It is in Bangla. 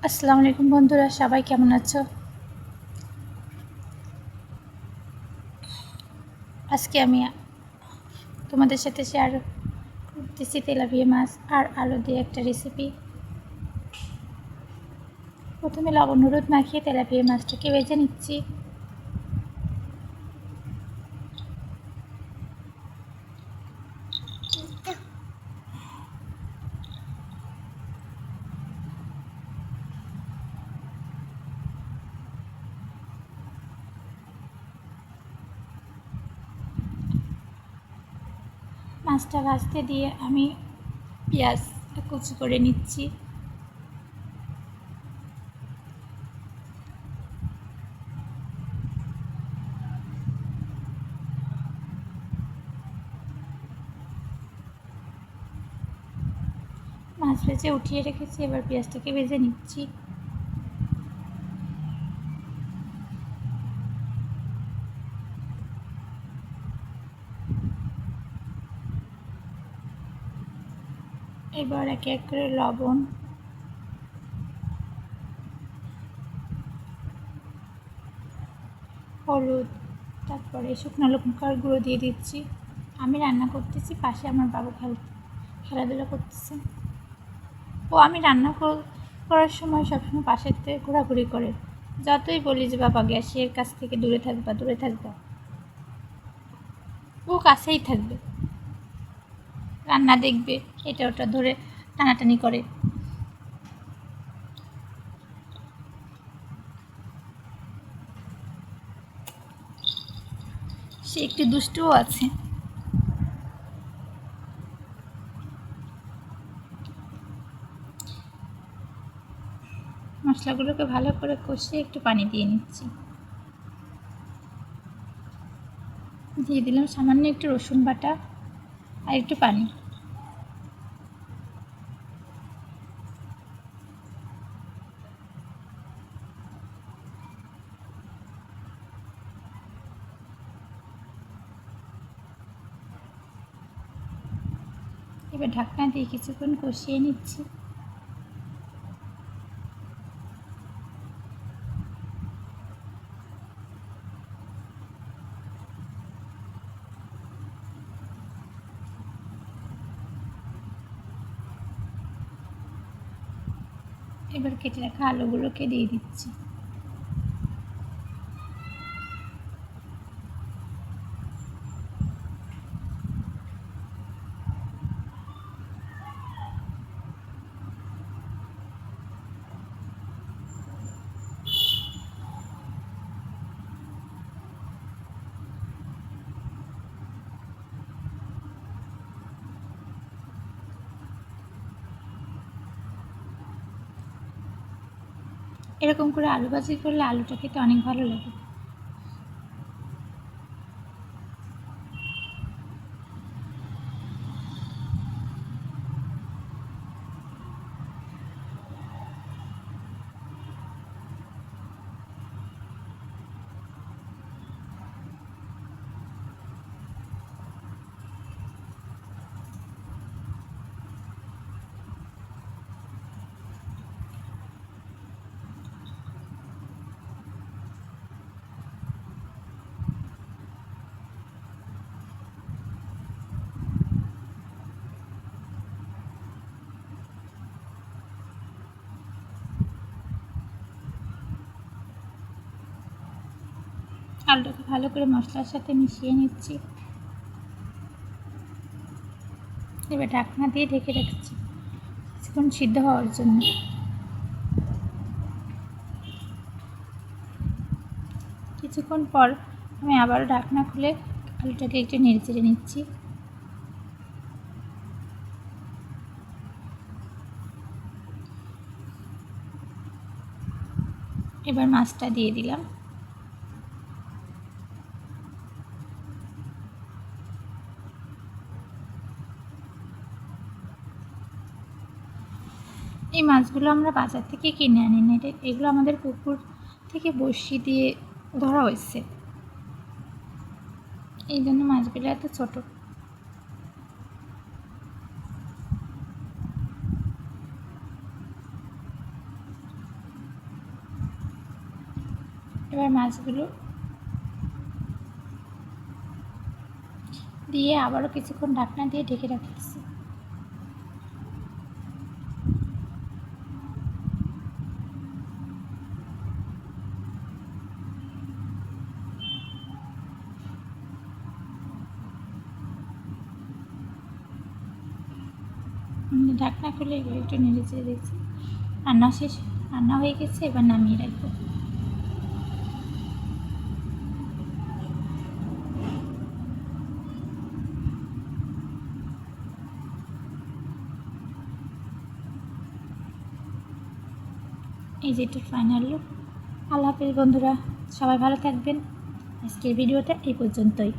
আসসালামু আলাইকুম বন্ধুরা, সবাই কেমন আছো? আজকে আমি তোমাদের সাথে শেয়ার করতেছি তেলাপিয়া মাছ আর আলু দিয়ে একটা রেসিপি। প্রথমে লবণ হলুদ মাখিয়ে তেলাপিয়া মাছটাকে ভেজে নিচ্ছি। মাছটা ভাজতে দিয়ে আমি পেঁয়াজ কুচি করে নিচ্ছি। মাছ ভেজে উঠিয়ে রেখেছি, এবার পেঁয়াজটাকে ভেজে নিচ্ছি। এবার এক এক করে লবণ, হলুদ, তারপরে শুকনো লঙ্কার গুঁড়ো দিয়ে দিচ্ছি। আমি রান্না করতেছি, পাশে আমার বাবু খেলাধুলা করতেছে। আমি রান্না করার সময় সবসময় পাশের থেকে ঘোরাঘুরি করে। যতই বলি যে বাবা গ্যাসের কাছ থেকে দূরে থাকবা, ও কাছেই থাকবে, রান্না দেখবে, এটা ওটা ধরে টানাটানি করে। সে একটু দুষ্টুও আছে। মশলাগুলোকে ভালো করে কষিয়ে একটু পানি দিয়ে নিচ্ছি। দিয়ে দিলাম সামান্য একটু রসুন বাটা আর একটু পানি। এবার ঢাকনা দিয়ে কিছুক্ষণ কষিয়ে নিচ্ছি। এবার কেটে রাখা আলুগুলোকে দিয়ে দিচ্ছি। এরকম করে আলু ভাজি করলে আলুটা খেতে অনেক ভালো লাগে। আলুটাকে ভালো করে মশলার সাথে মিশিয়ে নিচ্ছি। এবার ঢাকনা দিয়ে ঢেকে রাখছি কিছুক্ষণ সিদ্ধ হওয়ার জন্য। কিছুক্ষণ পর আমি আবারও ঢাকনা খুলে আলুটাকে একটু নেড়েচেড়ে নিচ্ছি। এবার মাছটা দিয়ে দিলাম। এই মাছগুলো আমরা বাজার থেকে কিনে আনি না, এগুলো আমাদের পুকুর থেকে বড়শি দিয়ে ধরা হয়েছে, এই জন্য মাছগুলো এত ছোট। এবার মাছগুলো দিয়ে আবারও কিছুক্ষণ ঢাকনা দিয়ে ঢেকে রাখতেছি। ঢাকনা খুলে এবার একটু নেড়ে চেড়ে দিচ্ছি। রান্না শেষ, রান্না হয়ে গেছে, এবার নামিয়ে রাখবো। এই যে এটা ফাইনাল লুক। আল্লাহ হাফেজ বন্ধুরা, সবাই ভালো থাকবেন। আজকের ভিডিওটা এই পর্যন্তই।